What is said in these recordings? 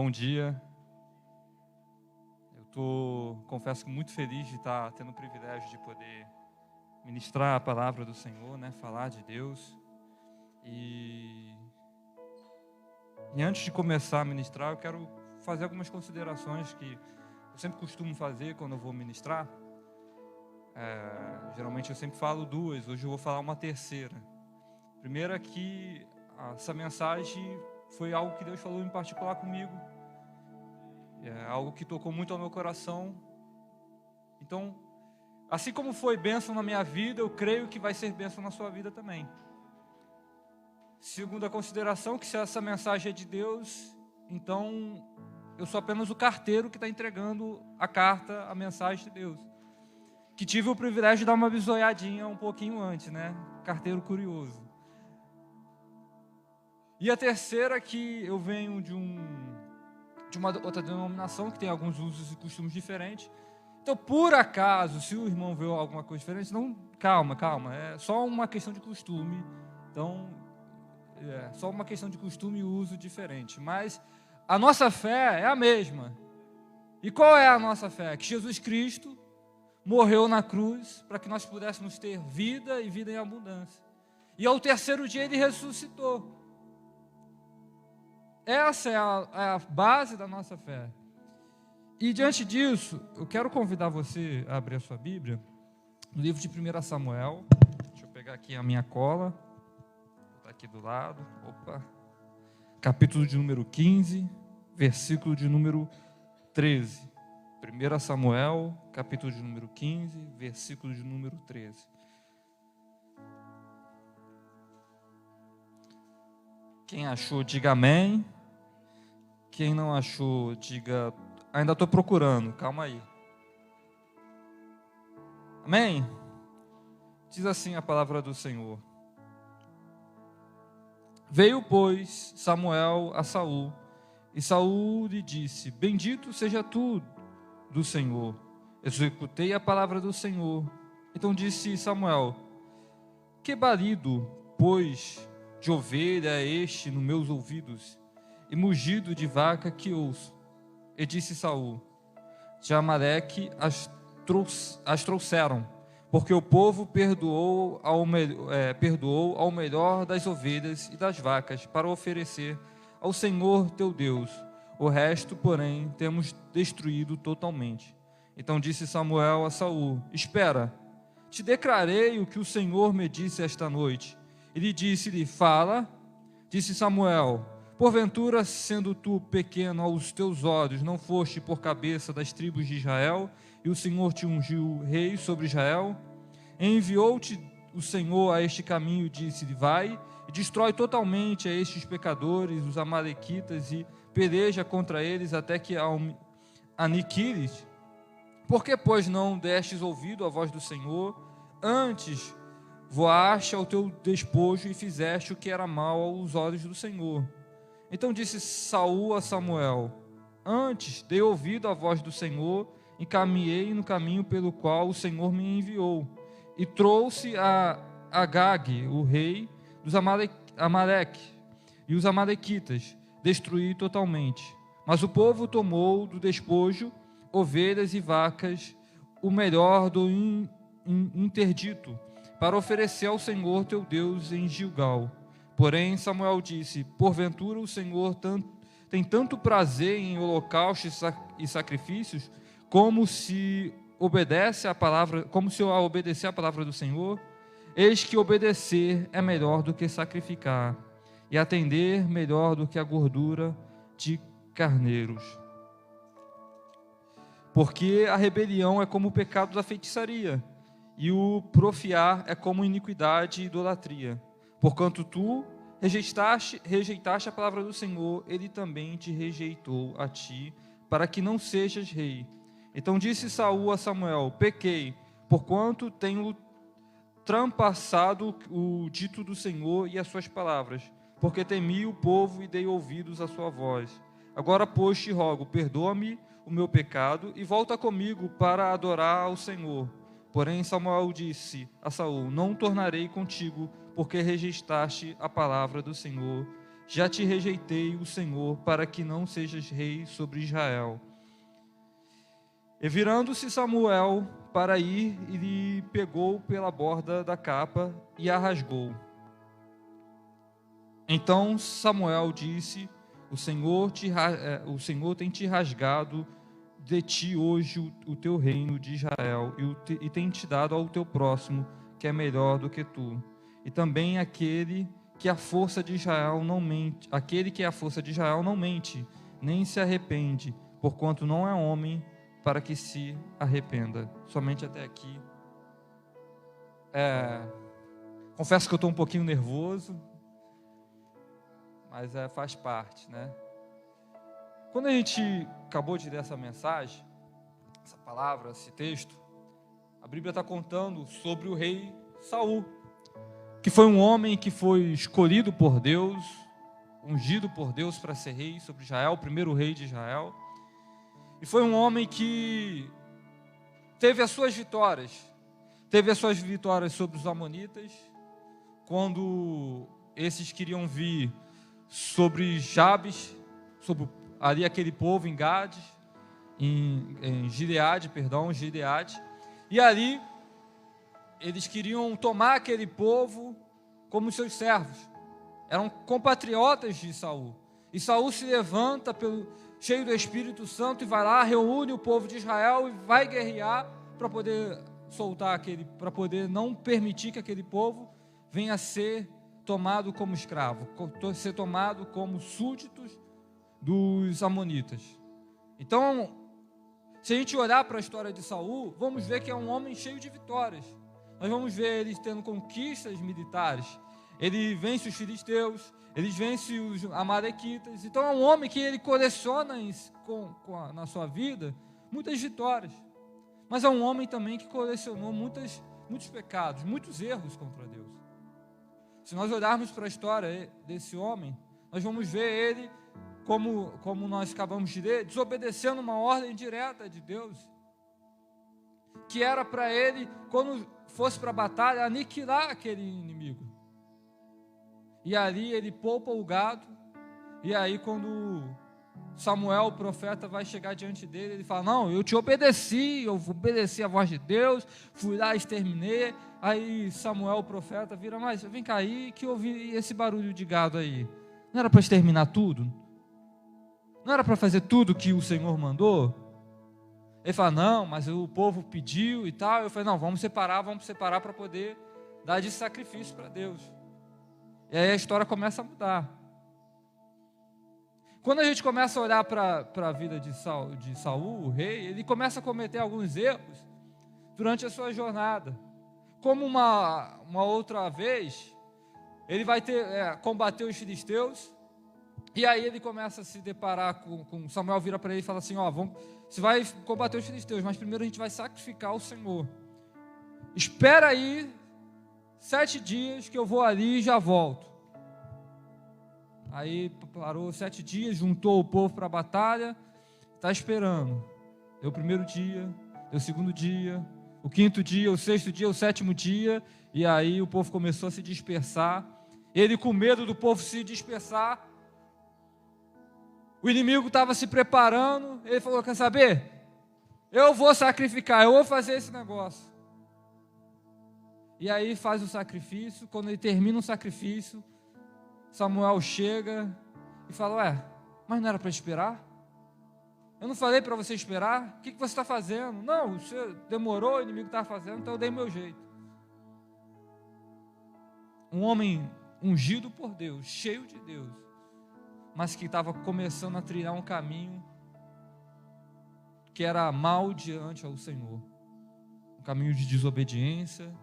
Bom dia. Confesso que muito feliz de estar tendo o privilégio de poder ministrar a palavra do Senhor, falar de Deus. E antes de começar a ministrar, eu quero fazer algumas considerações que eu sempre costumo fazer quando eu vou ministrar. Geralmente eu sempre falo duas, hoje eu vou falar uma terceira. Primeiro é que essa mensagem foi algo que Deus falou em particular comigo. É algo que tocou muito ao meu coração. Então, assim como foi bênção na minha vida, eu creio que vai ser bênção na sua vida também. Segunda consideração, que se essa mensagem é de Deus, então eu sou apenas o carteiro que está entregando a carta, a mensagem de Deus. Que tive o privilégio de dar uma bisoiadinha um pouquinho antes, Carteiro curioso. E a terceira é que eu venho de uma outra denominação que tem alguns usos e costumes diferentes. Então, por acaso, se o irmão vê alguma coisa diferente, não, calma, é só uma questão de costume. Então, é só uma questão de costume e uso diferente. Mas a nossa fé é a mesma. E qual é a nossa fé? Que Jesus Cristo morreu na cruz para que nós pudéssemos ter vida e vida em abundância. E ao terceiro dia Ele ressuscitou. Essa é a base da nossa fé. E diante disso, eu quero convidar você a abrir a sua Bíblia no livro de 1 Samuel. Deixa eu pegar aqui a minha cola. Está aqui do lado. Capítulo de número 15, versículo de número 13. 1 Samuel, capítulo de número 15, versículo de número 13. Quem achou, diga amém. Quem não achou, diga, ainda estou procurando, calma aí. Amém? Diz assim a palavra do Senhor. Veio, pois, Samuel a Saul, e Saul lhe disse: Bendito seja tu do Senhor, executei a palavra do Senhor. Então disse Samuel: Que balido, pois, de ovelha é este nos meus ouvidos, e mugido de vaca que ouço? E disse Saul: De Amaleque as trouxeram, porque o povo perdoou ao melhor das ovelhas e das vacas para oferecer ao Senhor teu Deus. O resto, porém, temos destruído totalmente. Então disse Samuel a Saul: Espera, te declarei o que o Senhor me disse esta noite. Ele disse-lhe: Fala. Disse Samuel: Porventura, sendo tu pequeno aos teus olhos, não foste por cabeça das tribos de Israel, e o Senhor te ungiu rei sobre Israel? Enviou-te o Senhor a este caminho e disse-lhe: Vai e destrói totalmente a estes pecadores, os amalequitas, e peleja contra eles até que aniquiles? Por que, pois, não destes ouvido à voz do Senhor? Antes voaste ao teu despojo e fizeste o que era mal aos olhos do Senhor. Então disse Saul a Samuel: Antes dei ouvido à voz do Senhor e caminhei no caminho pelo qual o Senhor me enviou, e trouxe a Agag, o rei dos Amaleque, e os amalequitas destruí totalmente. Mas o povo tomou do despojo ovelhas e vacas, o melhor do interdito, para oferecer ao Senhor teu Deus em Gilgal. Porém Samuel disse: Porventura o Senhor tem tanto prazer em holocaustos e sacrifícios, como se obedecer a palavra do Senhor? Eis que obedecer é melhor do que sacrificar, e atender melhor do que a gordura de carneiros. Porque a rebelião é como o pecado da feitiçaria, e o profiar é como iniquidade e idolatria. Porquanto tu rejeitaste a palavra do Senhor, Ele também te rejeitou a ti, para que não sejas rei. Então disse Saul a Samuel: Pequei, porquanto tenho transpassado o dito do Senhor e as suas palavras, porque temi o povo e dei ouvidos à sua voz. Agora, pois, te rogo, perdoa-me o meu pecado e volta comigo para adorar ao Senhor. Porém Samuel disse a Saul: Não tornarei contigo, porque rejeitaste a palavra do Senhor. já te rejeitei, o Senhor, para que não sejas rei sobre Israel. E virando-se Samuel para ir, ele pegou pela borda da capa e a rasgou. Então Samuel disse: o Senhor tem te rasgado de ti hoje o teu reino de Israel, e tem te dado ao teu próximo, que é melhor do que tu. E também aquele que é a força de Israel não mente, nem se arrepende, porquanto não é homem para que se arrependa. Somente até aqui. Confesso que eu estou um pouquinho nervoso, mas faz parte, né? Quando a gente acabou de ler essa mensagem, essa palavra, esse texto, a Bíblia está contando sobre o rei Saul, que foi um homem que foi escolhido por Deus, ungido por Deus para ser rei sobre Israel, o primeiro rei de Israel. E foi um homem que teve as suas vitórias sobre os amonitas, quando esses queriam vir sobre Jabes, sobre ali aquele povo em Gade, em Gileade, e ali eles queriam tomar aquele povo como seus servos, eram compatriotas de Saul, e Saul se levanta cheio do Espírito Santo e vai lá, reúne o povo de Israel e vai guerrear para poder para poder não permitir que aquele povo venha a ser tomado como escravo, ser tomado como súditos dos amonitas. Então, se a gente olhar para a história de Saul, vamos ver que é um homem cheio de vitórias. Nós vamos ver ele tendo conquistas militares. Ele vence os filisteus, ele vence os amalequitas. Então é um homem que ele coleciona na sua vida muitas vitórias. Mas é um homem também que colecionou muitos pecados, muitos erros contra Deus. Se nós olharmos para a história desse homem, nós vamos ver ele, como nós acabamos de ler, desobedecendo uma ordem direta de Deus, que era para ele, quando fosse para a batalha, aniquilar aquele inimigo. E ali ele poupa o gado, e aí quando Samuel, o profeta, vai chegar diante dele, ele fala: não, eu te obedeci, eu obedeci a voz de Deus, fui lá, exterminei. Aí Samuel, o profeta, vira: mas vem cá aí, que eu ouvi esse barulho de gado aí, não era para exterminar tudo? Não era para fazer tudo que o Senhor mandou? Ele fala: não, mas o povo pediu e tal. Eu falei: não, vamos separar para poder dar de sacrifício para Deus. E aí a história começa a mudar. Quando a gente começa a olhar para a vida de Saul, o rei, ele começa a cometer alguns erros durante a sua jornada. Como uma outra vez, ele vai combater os filisteus, e aí ele começa a se deparar com Samuel, vira para ele e fala assim: você vai combater os filisteus, mas primeiro a gente vai sacrificar o Senhor. Espera aí 7 dias que eu vou ali e já volto. Aí parou 7 dias, juntou o povo para a batalha, está esperando. Deu o primeiro dia, deu o segundo dia, o quinto dia, o sexto dia, o sétimo dia, e aí o povo começou a se dispersar. Ele, com medo do povo se dispersar, o inimigo estava se preparando, ele falou: quer saber? Eu vou sacrificar, eu vou fazer esse negócio. E aí faz o sacrifício. Quando ele termina o sacrifício, Samuel chega e fala: mas não era para esperar? Eu não falei para você esperar? O que você está fazendo? Não, você demorou, o inimigo estava fazendo, então eu dei meu jeito. Um homem ungido por Deus, cheio de Deus, mas que estava começando a trilhar um caminho que era mal diante ao Senhor. Um caminho de desobediência,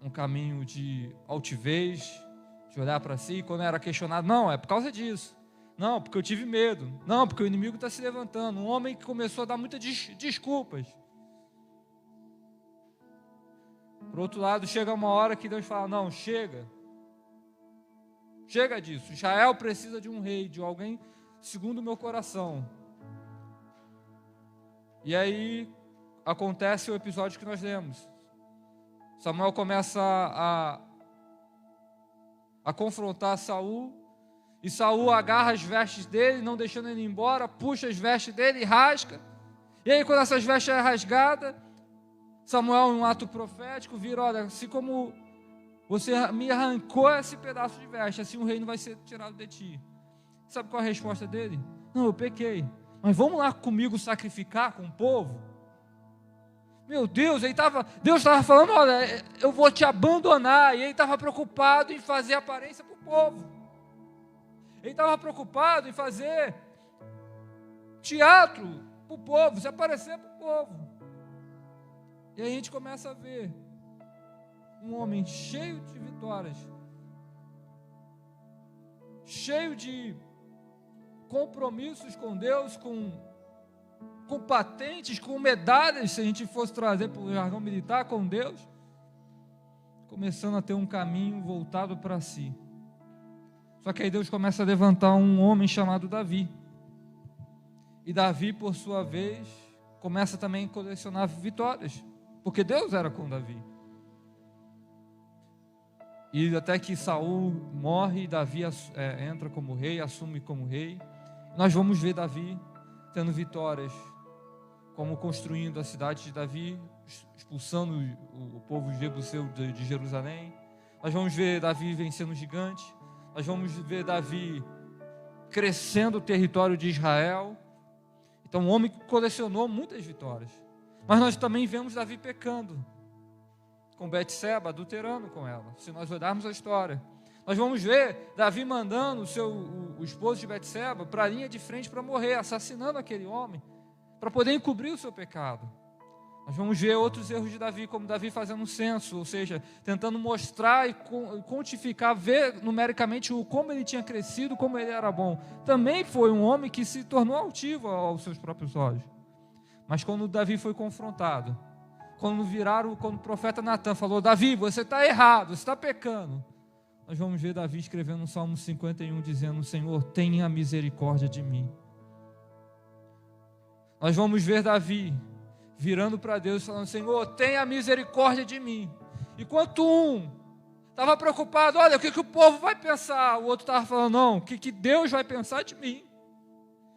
um caminho de altivez, de olhar para si, quando era questionado: não, é por causa disso, não, porque eu tive medo, não, porque o inimigo está se levantando. Um homem que começou a dar muitas desculpas. Por outro lado, chega uma hora que Deus fala: não, chega disso, Israel precisa de um rei, de alguém segundo o meu coração. E aí acontece o episódio que nós lemos. Samuel começa a confrontar Saul, E Saul agarra as vestes dele, não deixando ele ir embora, puxa as vestes dele e rasga. E aí, quando essas vestes é rasgada, Samuel, em um ato profético, vira: olha, assim como você me arrancou esse pedaço de veste, assim o reino vai ser tirado de ti. Sabe qual é a resposta dele? Não, eu pequei, mas vamos lá comigo sacrificar com o povo? Meu Deus, Deus estava falando: olha, eu vou te abandonar. E ele estava preocupado em fazer aparência para o povo. Ele estava preocupado em fazer teatro para o povo, se aparecer para o povo. E aí a gente começa a ver um homem cheio de vitórias, cheio de compromissos com Deus, com patentes, com medalhas, se a gente fosse trazer para o jargão militar, com Deus, começando a ter um caminho voltado para si. Só que aí Deus começa a levantar um homem chamado Davi. E Davi, por sua vez, começa também a colecionar vitórias, porque Deus era com Davi. E até que Saul morre, Davi entra como rei, assume como rei. Nós vamos ver Davi tendo vitórias, como construindo a cidade de Davi, expulsando o povo jebuseu de Jerusalém. Nós vamos ver Davi vencendo o gigante. Nós vamos ver Davi crescendo o território de Israel. Então, um homem que colecionou muitas vitórias. Mas nós também vemos Davi pecando com Betseba, adulterando com ela. Se nós olharmos a história, nós vamos ver Davi mandando o esposo de Betseba para a linha de frente para morrer, assassinando aquele homem, para poder encobrir o seu pecado. Nós vamos ver outros erros de Davi, como Davi fazendo um censo, ou seja, tentando mostrar e quantificar, ver numericamente como ele tinha crescido, como ele era bom. Também foi um homem que se tornou altivo aos seus próprios olhos. Mas quando Davi foi confrontado, quando o profeta Natan falou: Davi, você está errado, você está pecando, nós vamos ver Davi escrevendo no Salmo 51, dizendo: Senhor, tenha misericórdia de mim. Nós vamos ver Davi virando para Deus, falando: Senhor, tenha misericórdia de mim. Enquanto um estava preocupado: olha, o que o povo vai pensar? O outro estava falando: não, o que Deus vai pensar de mim?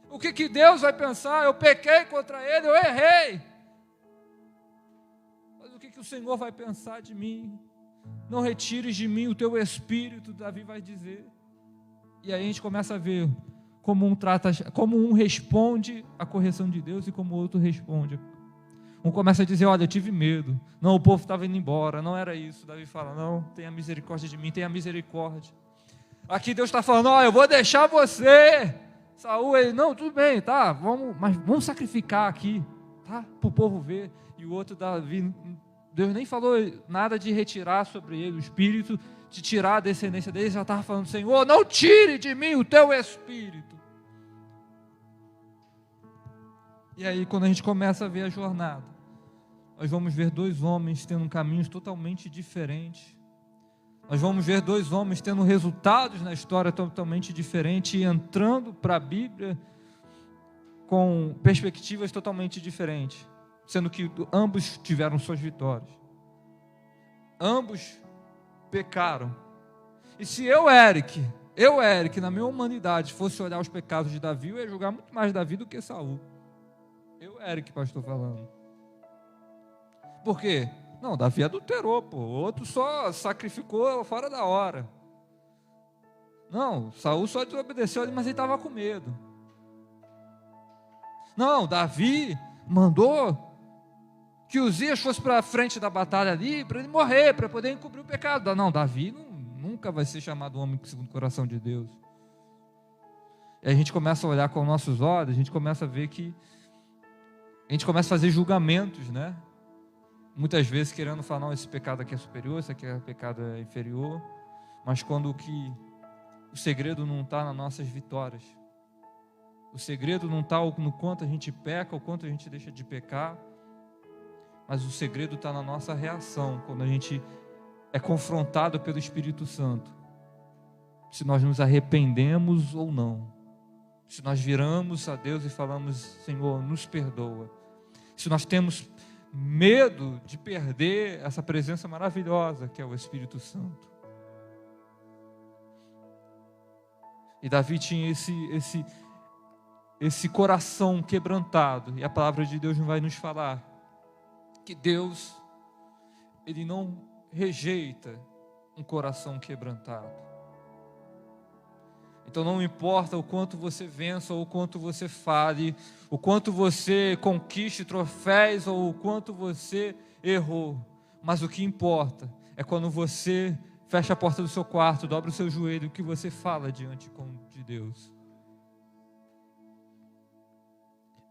O que Deus vai pensar? Eu pequei contra ele, eu errei. Mas o que o Senhor vai pensar de mim? Não retires de mim o teu espírito, Davi vai dizer. E aí a gente começa a ver como um responde à correção de Deus e como o outro responde. Um começa a dizer: olha, eu tive medo. Não, o povo estava indo embora, não era isso. Davi fala: não, tenha misericórdia de mim, tenha misericórdia. Aqui Deus está falando: ó, eu vou deixar você. Saul, ele: não, tudo bem, tá, mas vamos sacrificar aqui, tá, para o povo ver. E o outro, Davi, Deus nem falou nada de retirar sobre ele o espírito, de tirar a descendência dele, já estava falando: Senhor, não tire de mim o teu espírito. E aí, quando a gente começa a ver a jornada, nós vamos ver dois homens tendo caminhos totalmente diferentes. Nós vamos ver dois homens tendo resultados na história totalmente diferentes e entrando para a Bíblia com perspectivas totalmente diferentes, sendo que ambos tiveram suas vitórias. Ambos pecaram. E se eu, Eric, na minha humanidade, fosse olhar os pecados de Davi, eu ia julgar muito mais Davi do que Saul. Eu, Eric, pastor, falando. Por quê? Não, Davi adulterou, pô. O outro só sacrificou fora da hora. Não, Saul só desobedeceu ali, mas ele estava com medo. Não, Davi mandou que Uzias fosse para a frente da batalha ali, para ele morrer, para poder encobrir o pecado. Não, Davi nunca vai ser chamado homem segundo o coração de Deus. E a gente começa a olhar com nossos olhos, a gente começa a ver que a gente começa a fazer julgamentos, né? Muitas vezes querendo falar: não, esse pecado aqui é superior, esse aqui é pecado é inferior. Mas quando o segredo não está nas nossas vitórias, o segredo não está no quanto a gente peca, o quanto a gente deixa de pecar, mas o segredo está na nossa reação, quando a gente é confrontado pelo Espírito Santo, se nós nos arrependemos ou não, se nós viramos a Deus e falamos: Senhor, nos perdoa, se nós temos medo de perder essa presença maravilhosa que é o Espírito Santo. E Davi tinha esse coração quebrantado. E a palavra de Deus vai nos falar que Deus, Ele não rejeita um coração quebrantado. Então não importa o quanto você vença, ou o quanto você fale, o quanto você conquiste troféus, ou o quanto você errou, mas o que importa é quando você fecha a porta do seu quarto, dobra o seu joelho, o que você fala diante de Deus.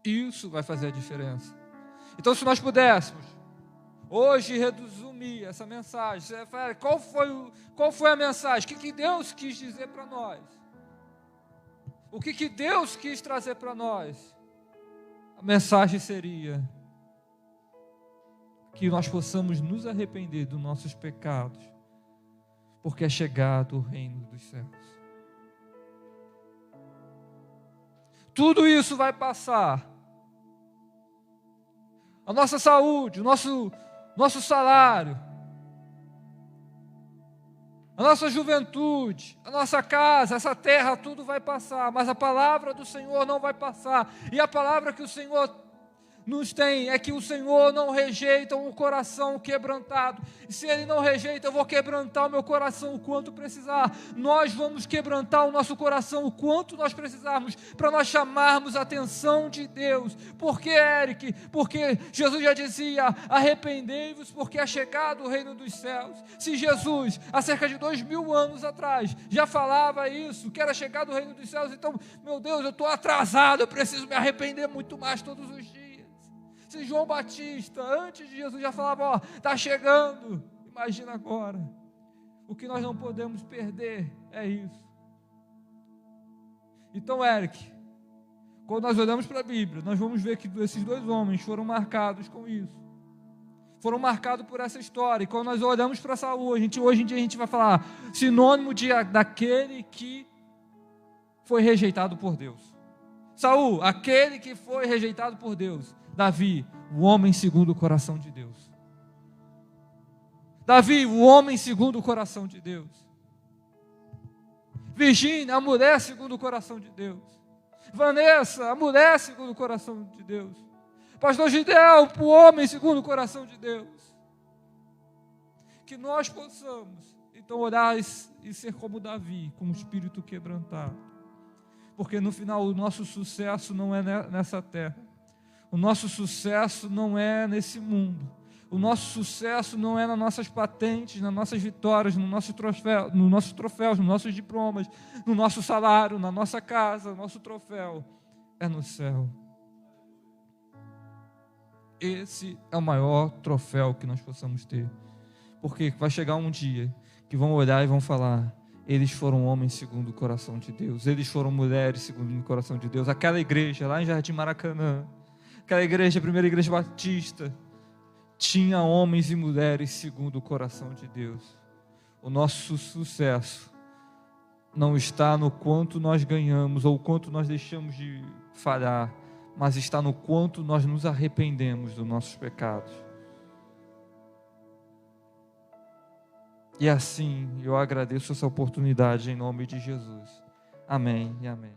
Isso vai fazer a diferença. Então, se nós pudéssemos hoje resumir essa mensagem, você fala, qual foi a mensagem? O que Deus quis dizer para nós? O que Deus quis trazer para nós? A mensagem seria que nós possamos nos arrepender dos nossos pecados, porque é chegado o reino dos céus. Tudo isso vai passar. A nossa saúde, o nosso salário, a nossa juventude, a nossa casa, essa terra, tudo vai passar, mas a palavra do Senhor não vai passar. E a palavra que o Senhor nos tem é que o Senhor não rejeita um coração quebrantado. E se Ele não rejeita, eu vou quebrantar o meu coração o quanto precisar. Nós vamos quebrantar o nosso coração o quanto nós precisarmos, para nós chamarmos a atenção de Deus. Por que, Eric? Porque Jesus já dizia, arrependei-vos, porque é chegado o reino dos céus. Se Jesus, há cerca de 2000 anos atrás, já falava isso, que era chegado o reino dos céus, então, meu Deus, eu estou atrasado, eu preciso me arrepender muito mais todos os dias. Se João Batista, antes de Jesus, já falava, está chegando, imagina agora. O que nós não podemos perder é isso. Então, Eric, quando nós olhamos para a Bíblia, nós vamos ver que esses dois homens foram marcados com isso. Foram marcados por essa história. E quando nós olhamos para Saul, hoje em dia a gente vai falar sinônimo daquele que foi rejeitado por Deus. Saul, aquele que foi rejeitado por Deus. Davi, o homem segundo o coração de Deus. Davi, o homem segundo o coração de Deus. Virgínia, a mulher segundo o coração de Deus. Vanessa, a mulher segundo o coração de Deus. Pastor Gideão, o homem segundo o coração de Deus. Que nós possamos, então, olhar e ser como Davi, com o espírito quebrantado. Porque no final o nosso sucesso não é nessa terra. O nosso sucesso não é nesse mundo. O nosso sucesso não é nas nossas patentes, nas nossas vitórias, no nosso troféu, nos nossos troféus, nos nossos diplomas, no nosso salário, na nossa casa, o nosso troféu é no céu. Esse é o maior troféu que nós possamos ter. Porque vai chegar um dia que vão olhar e vão falar, eles foram homens segundo o coração de Deus, eles foram mulheres segundo o coração de Deus. Aquela igreja lá em Jardim Maracanã, aquela igreja, a primeira igreja batista, tinha homens e mulheres segundo o coração de Deus. O nosso sucesso não está no quanto nós ganhamos ou o quanto nós deixamos de falhar, mas está no quanto nós nos arrependemos dos nossos pecados. E assim eu agradeço essa oportunidade em nome de Jesus. Amém e amém.